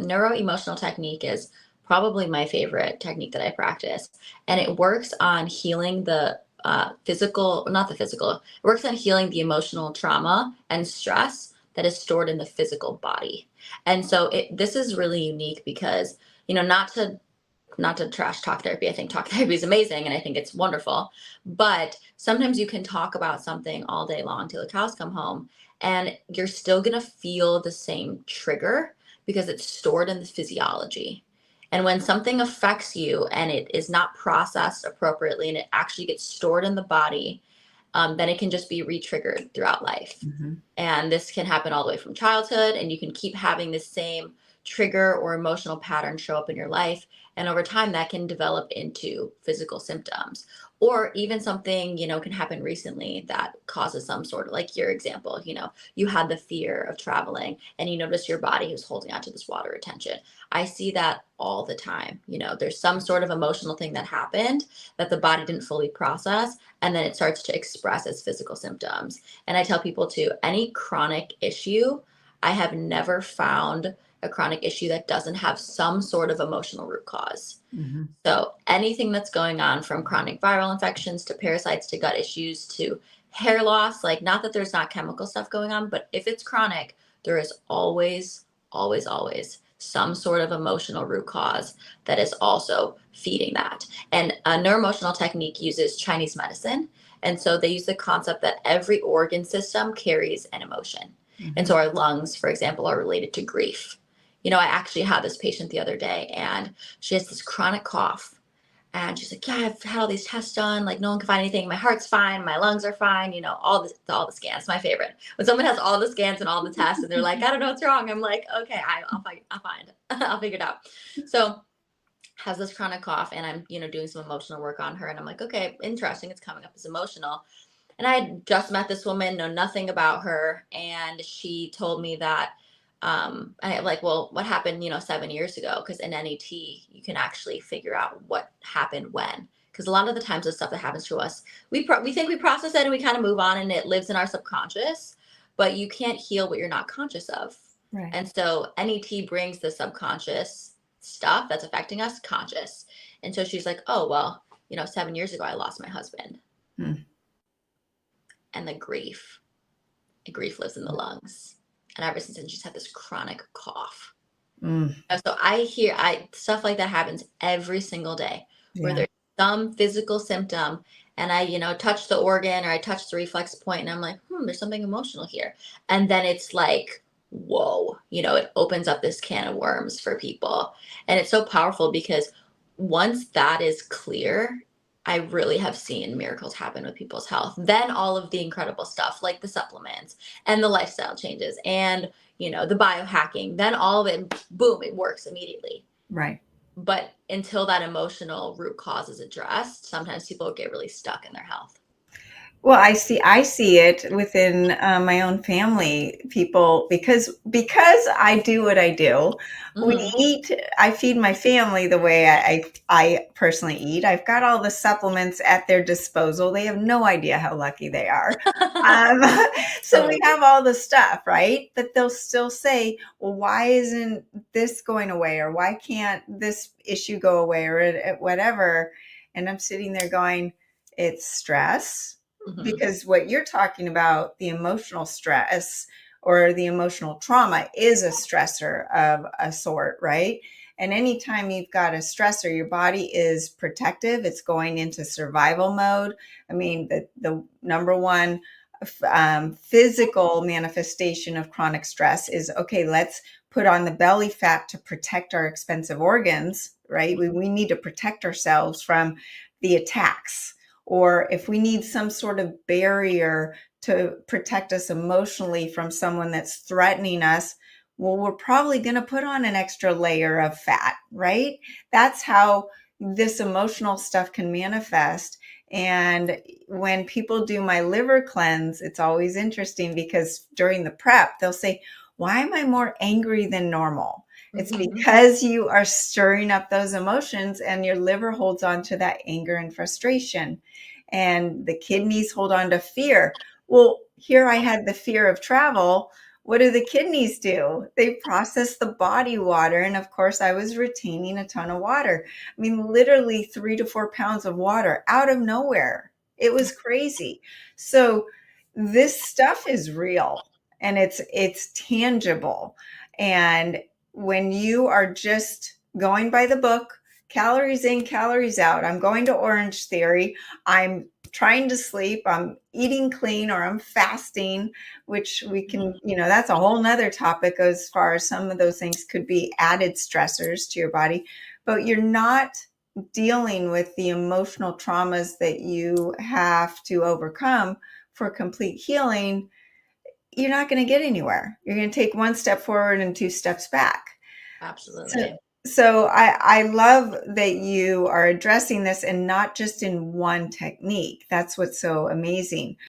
Neuro Emotional Technique is probably my favorite technique that I practice. And it works on healing the physical, not the physical, it works on healing the emotional trauma and stress that is stored in the physical body. And so this is really unique because, not to trash talk therapy. I think talk therapy is amazing and I think it's wonderful. But sometimes you can talk about something all day long till the cows come home and you're still going to feel the same trigger because it's stored in the physiology. And when something affects you and it is not processed appropriately and it actually gets stored in the body, then it can just be re-triggered throughout life. Mm-hmm. And this can happen all the way from childhood, and you can keep having the same trigger or emotional pattern show up in your life. And over time, that can develop into physical symptoms. Or even something, can happen recently that causes some sort of, like your example, you had the fear of traveling and you notice your body is holding onto this water retention. I see that all the time. There's some sort of emotional thing that happened that the body didn't fully process, and then it starts to express as physical symptoms. And I tell people too, any chronic issue, I have never found a chronic issue that doesn't have some sort of emotional root cause. Mm-hmm. So anything that's going on, from chronic viral infections to parasites to gut issues to hair loss, like, not that there's not chemical stuff going on, but if it's chronic, there is always, always, always some sort of emotional root cause that is also feeding that. And a neuroemotional technique uses Chinese medicine. And so they use the concept that every organ system carries an emotion. Mm-hmm. And so our lungs, for example, are related to grief. I actually had this patient the other day and she has this chronic cough. And she's like, yeah, I've had all these tests done. Like, no one can find anything. My heart's fine. My lungs are fine. All the scans. My favorite. When someone has all the scans and all the tests and they're like, I don't know what's wrong. I'm like, okay, I'll find. I'll figure it out. So has this chronic cough and I'm, doing some emotional work on her. And I'm like, okay, interesting. It's coming up as emotional. And I had just met this woman, know nothing about her. And she told me that, I like, well, what happened, 7 years ago? Because in NET, you can actually figure out what happened when. Because a lot of the times the stuff that happens to us, we think we process it and we kind of move on and it lives in our subconscious, but you can't heal what you're not conscious of. Right. And so NET brings the subconscious stuff that's affecting us conscious. And so she's like, oh, well, 7 years ago, I lost my husband. And the grief lives in the lungs. And ever since then, she's had this chronic cough. So stuff like that happens every single day, where there's some physical symptom and I, touch the organ or I touch the reflex point and I'm like, there's something emotional here. And then it's like, whoa, it opens up this can of worms for people. And it's so powerful because once that is clear, I really have seen miracles happen with people's health. Then all of the incredible stuff like the supplements and the lifestyle changes and, the biohacking, then all of it, boom, it works immediately. Right. But until that emotional root cause is addressed, sometimes people get really stuck in their health. Well, I see it within my own family, people, because I do what I do. I feed my family the way I personally eat. I've got all the supplements at their disposal. They have no idea how lucky they are. So we have all the stuff, right? But they'll still say, well, why isn't this going away? Or why can't this issue go away? Or whatever. And I'm sitting there going, it's stress. Because what you're talking about, the emotional stress or the emotional trauma, is a stressor of a sort, right? And anytime you've got a stressor, your body is protective. It's going into survival mode. I mean, the number one physical manifestation of chronic stress is, okay, let's put on the belly fat to protect our expensive organs, right? We need to protect ourselves from the attacks. Or if we need some sort of barrier to protect us emotionally from someone that's threatening us, well, we're probably going to put on an extra layer of fat, right? That's how this emotional stuff can manifest. And when people do my liver cleanse, it's always interesting because during the prep, they'll say, why am I more angry than normal? It's because you are stirring up those emotions and your liver holds on to that anger and frustration. And the kidneys hold on to fear. Well, here I had the fear of travel. what do the kidneys do? They process the body water. And of course, I was retaining a ton of water. I mean, literally 3 to 4 pounds of water out of nowhere. It was crazy. So this stuff is real and it's tangible. And when you are just going by the book, calories in, calories out, I'm going to Orange Theory, I'm trying to sleep, I'm eating clean, or I'm fasting, which we can, that's a whole nother topic as far as some of those things could be added stressors to your body, but you're not dealing with the emotional traumas that you have to overcome for complete healing. You're not going to get anywhere. You're going to take one step forward and 2 steps back. So, Absolutely. so I love that you are addressing this and not just in one technique. That's what's so amazing.